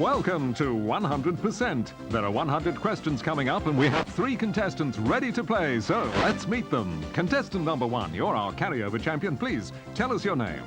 Welcome to 100%. There are 100 questions coming up and we have 3 contestants ready to play, so let's meet them. Contestant number 1, you're our carryover champion. Please, tell us your name.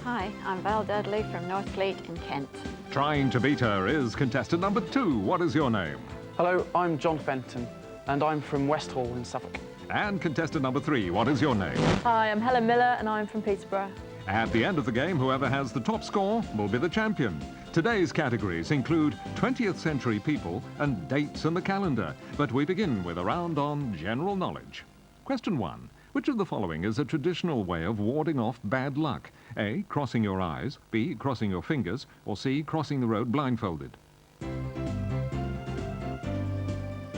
Hi, I'm Val Dudley from Northfleet in Kent. Trying to beat her is contestant number 2. What is your name? Hello, I'm John Fenton, and I'm from Westhall in Suffolk. And contestant number 3, what is your name? Hi, I'm Helen Miller and I'm from Peterborough. At the end of the game, whoever has the top score will be the champion. Today's categories include 20th century people and dates in the calendar. But we begin with a round on general knowledge. Question 1. Which of the following is a traditional way of warding off bad luck? A, crossing your eyes, B, crossing your fingers, or C, crossing the road blindfolded?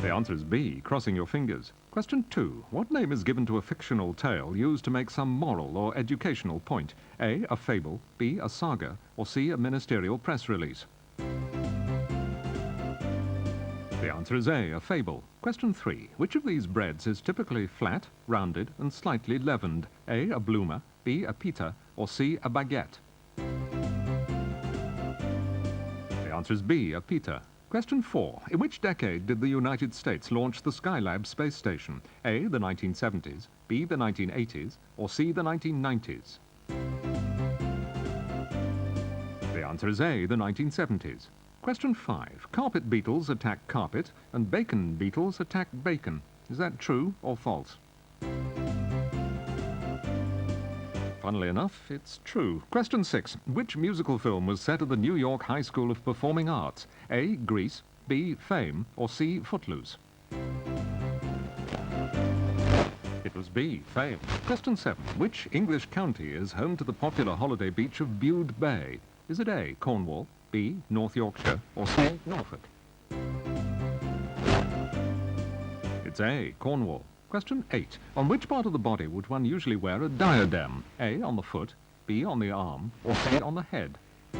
The answer is B, crossing your fingers. Question 2. What name is given to a fictional tale used to make some moral or educational point? A, a fable, B, a saga, or C, a ministerial press release? The answer is A, a fable. Question 3. Which of these breads is typically flat, rounded, and slightly leavened? A, a bloomer, B, a pita, or C, a baguette? The answer is B, a pita. Question 4. In which decade did the United States launch the Skylab space station? A, the 1970s, B, the 1980s, or C, the 1990s? The answer is A, the 1970s. Question 5. Carpet beetles attack carpet and bacon beetles attack bacon. Is that true or false? Funnily enough, it's true. Question 6. Which musical film was set at the New York High School of Performing Arts? A, Grease, B, Fame, or C, Footloose? It was B, Fame. Question 7. Which English county is home to the popular holiday beach of Bude Bay? Is it A, Cornwall, B, North Yorkshire, or C, Norfolk? It's A, Cornwall. Question 8. On which part of the body would one usually wear a diadem? A, on the foot, B, on the arm, or C, on the head? The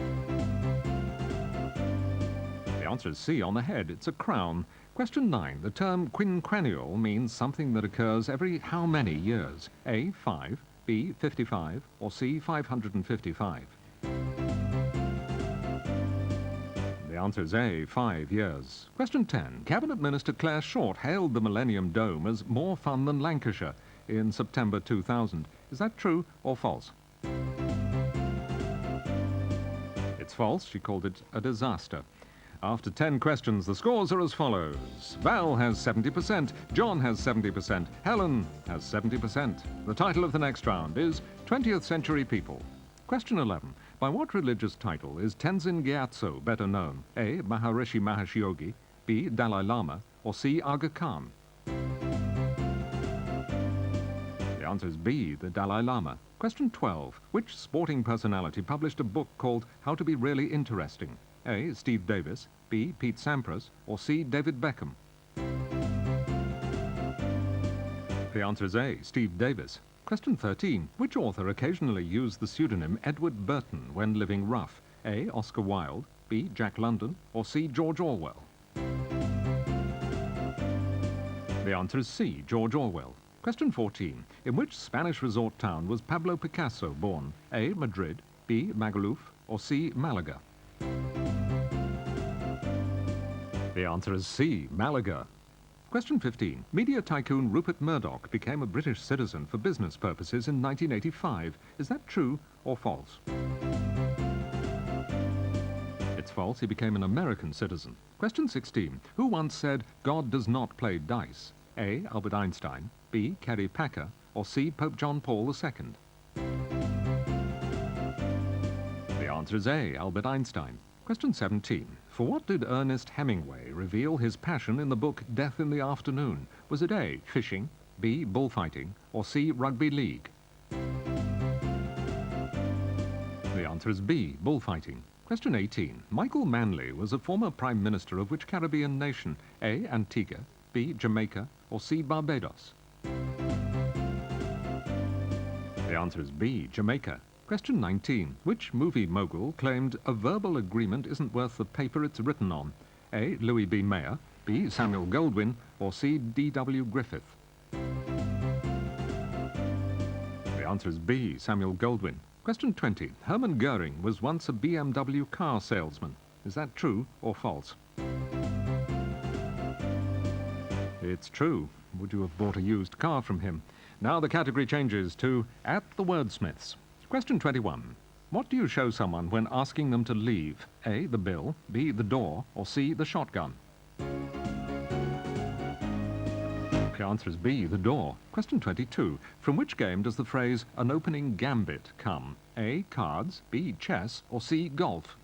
answer is C, on the head. It's a crown. Question 9. The term quinquennial means something that occurs every how many years? A, 5, B, 55, or C, 555? The answer is A, 5 years. Question 10. Cabinet Minister Clare Short hailed the Millennium Dome as more fun than Lancashire in September 2000. Is that true or false? It's false. She called it a disaster. After 10 questions, the scores are as follows. Val has 70%, John has 70%, Helen has 70%. The title of the next round is 20th Century People. Question 11. By what religious title is Tenzin Gyatso better known? A, Maharishi Mahesh Yogi, B, Dalai Lama, or C, Aga Khan? The answer is B, the Dalai Lama. Question 12. Which sporting personality published a book called How to Be Really Interesting? A, Steve Davis, B, Pete Sampras, or C, David Beckham? The answer is A, Steve Davis. Question 13. Which author occasionally used the pseudonym Edward Burton when living rough? A, Oscar Wilde, B, Jack London, or C, George Orwell? The answer is C, George Orwell. Question 14. In which Spanish resort town was Pablo Picasso born? A, Madrid, B, Magaluf, or C, Malaga? The answer is C, Malaga. Question 15. Media tycoon Rupert Murdoch became a British citizen for business purposes in 1985. Is that true or false? It's false. He became an American citizen. Question 16. Who once said, God does not play dice? A, Albert Einstein, B, Kerry Packer, or C, Pope John Paul II? The answer is A, Albert Einstein. Question 17. For what did Ernest Hemingway reveal his passion in the book Death in the Afternoon? Was it A, fishing, B, bullfighting, or C, rugby league? The answer is B, bullfighting. Question 18. Michael Manley was a former Prime Minister of which Caribbean nation? A, Antigua, B, Jamaica, or C, Barbados? The answer is B, Jamaica. Question 19. Which movie mogul claimed a verbal agreement isn't worth the paper it's written on? A, Louis B. Mayer, B, Samuel Goldwyn, or C, D.W. Griffith? The answer is B, Samuel Goldwyn. Question 20. Hermann Goering was once a BMW car salesman. Is that true or false? It's true. Would you have bought a used car from him? Now the category changes to At the Wordsmiths. Question 21. What do you show someone when asking them to leave? A, the bill, B, the door, or C, the shotgun? The answer is B, the door. Question 22. From which game does the phrase an opening gambit come? A, cards, B, chess, or C, golf?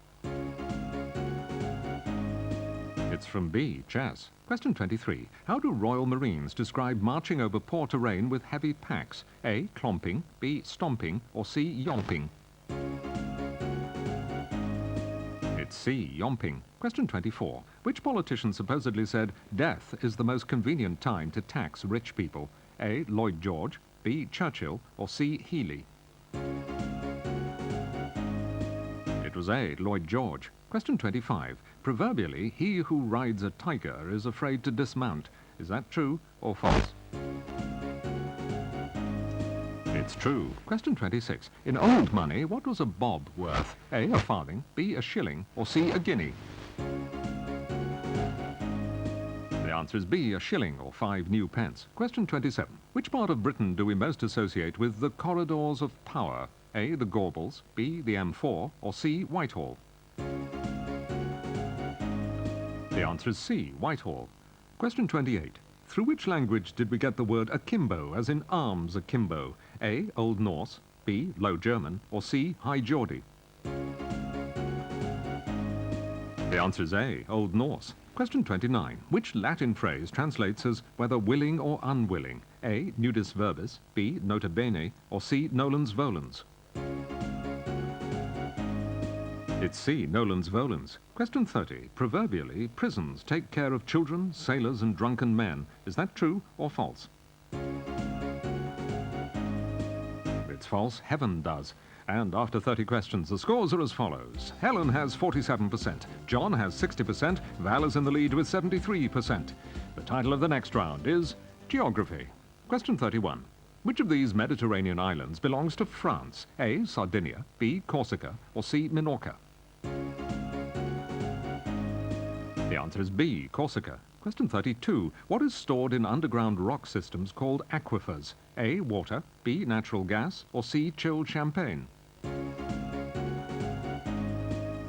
It's from B, chess. Question 23. How do Royal Marines describe marching over poor terrain with heavy packs? A, clomping, B, stomping, or C, yomping? It's C, yomping. Question 24. Which politician supposedly said death is the most convenient time to tax rich people? A, Lloyd George, B, Churchill, or C, Healy? It was A, Lloyd George. Question 25. Proverbially, he who rides a tiger is afraid to dismount. Is that true or false? It's true. Question 26. In old money, what was a bob worth? A, a farthing, B, a shilling, or C, a guinea? The answer is B, a shilling, or 5 new pence. Question 27. Which part of Britain do we most associate with the corridors of power? A, the Gorbals, B, the M4, or C, Whitehall? The answer is C, Whitehall. Question 28. Through which language did we get the word akimbo, as in arms akimbo? A, Old Norse, B, Low German, or C, High Geordie? The answer is A, Old Norse. Question 29. Which Latin phrase translates as whether willing or unwilling? A, nudis verbis, B, nota bene, or C, nolens volens? It's C, nolens volens. Question 30. Proverbially, prisons take care of children, sailors, and drunken men. Is that true or false? It's false. Heaven does. And after 30 questions, the scores are as follows. Helen has 47%, John has 60%, Val is in the lead with 73%. The title of the next round is Geography. Question 31. Which of these Mediterranean islands belongs to France? A, Sardinia, B, Corsica, or C, Minorca? The answer is B, Corsica. Question 32. What is stored in underground rock systems called aquifers? A, water, B, natural gas, or C, chilled champagne?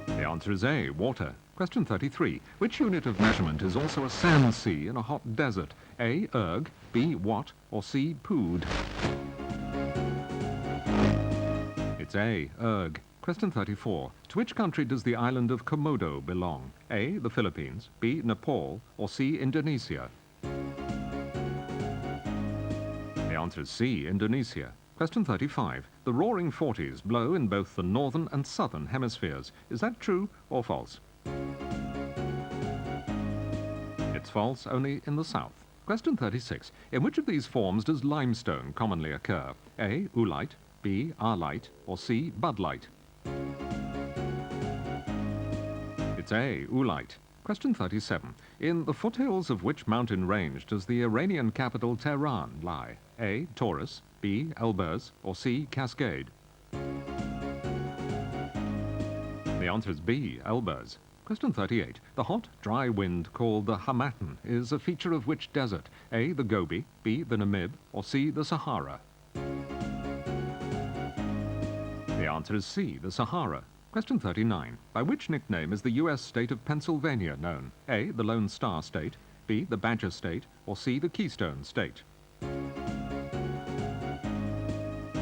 The answer is A, water. Question 33. Which unit of measurement is also a sand sea in a hot desert? A, erg, B, watt, or C, pood? It's A, erg. Question 34. To which country does the island of Komodo belong? A, the Philippines, B, Nepal, or C, Indonesia? The answer is C, Indonesia. Question 35. The roaring 40s blow in both the northern and southern hemispheres. Is that true or false? It's false, only in the south. Question 36. In which of these forms does limestone commonly occur? A, oolite, B, arlite, or C, budlite? It's A, oolite. Question 37. In the foothills of which mountain range does the Iranian capital Tehran lie? A, Taurus, B, Elburz, or C, Cascade? The answer is B, Elburz. Question 38. The hot, dry wind called the Hamatan is a feature of which desert? A, the Gobi, B, the Namib, or C, the Sahara? The answer is C, the Sahara. Question 39. By which nickname is the U.S. state of Pennsylvania known? A, the Lone Star State, B, the Badger State, or C, the Keystone State?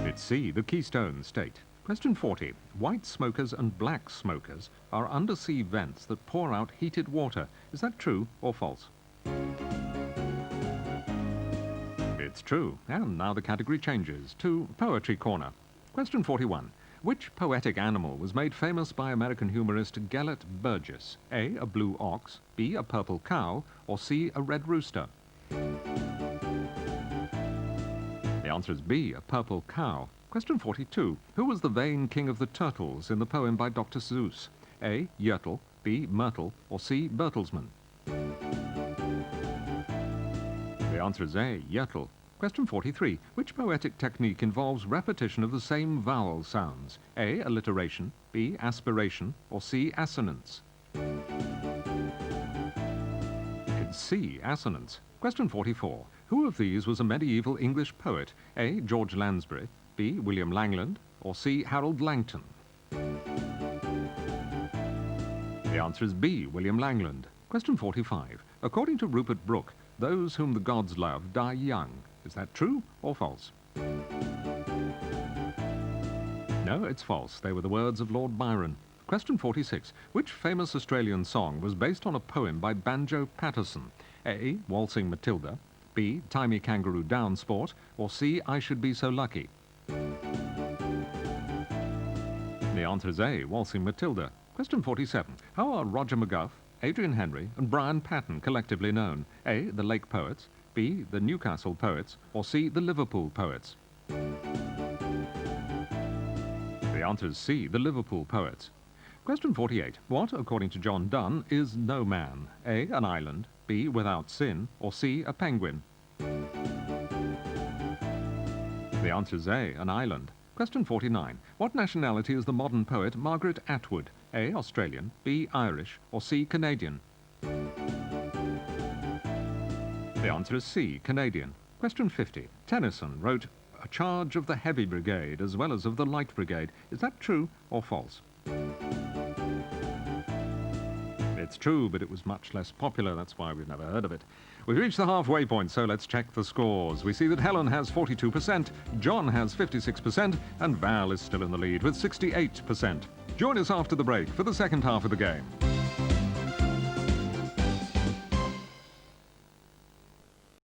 It's C, the Keystone State. Question 40. White smokers and black smokers are undersea vents that pour out heated water. Is that true or false? It's true. And now the category changes to Poetry Corner. Question 41. Which poetic animal was made famous by American humorist Gelett Burgess? A, a blue ox, B, a purple cow, or C, a red rooster? The answer is B, a purple cow. Question 42. Who was the vain king of the turtles in the poem by Dr. Seuss? A, Yertle, B, Myrtle, or C, Bertelsmann? The answer is A, Yertle. Question 43. Which poetic technique involves repetition of the same vowel sounds? A, alliteration, B, aspiration, or C, assonance? It's C, assonance. Question 44. Who of these was a medieval English poet? A, George Lansbury, B, William Langland, or C, Harold Langton? The answer is B, William Langland. Question 45. According to Rupert Brooke, those whom the gods love die young. Is that true or false? No, it's false. They were the words of Lord Byron. Question 46. Which famous Australian song was based on a poem by Banjo Patterson? A, Waltzing Matilda, B, Timey Kangaroo Down Sport, or C, I Should Be So Lucky? The answer is A, Waltzing Matilda. Question 47. How are Roger McGough, Adrian Henry and Brian Patten collectively known? A, the Lake Poets, B, the Newcastle Poets, or C, the Liverpool Poets? The answer is C, the Liverpool Poets. Question 48. What, according to John Donne, is no man? A, an island, B, without sin, or C, a penguin? The answer is A, an island. Question 49. What nationality is the modern poet Margaret Atwood? A, Australian, B, Irish, or C, Canadian? The answer is C, Canadian. Question 50. Tennyson wrote A Charge of the Heavy Brigade as well as of the Light Brigade. Is that true or false? It's true, but it was much less popular. That's why we've never heard of it. We've reached the halfway point, so let's check the scores. We see that Helen has 42%, John has 56%, and Val is still in the lead with 68%. Join us after the break for the second half of the game.